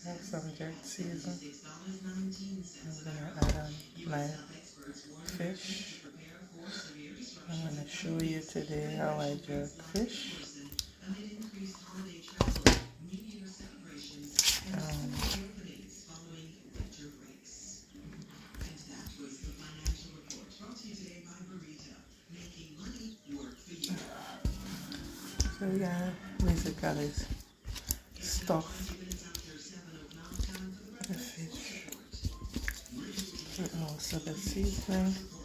have some jerk season. I'm gonna add on my fish. I'm gonna show you today how I jerk fish. Um, so yeah, basically stuff the fish with most of the seasoning.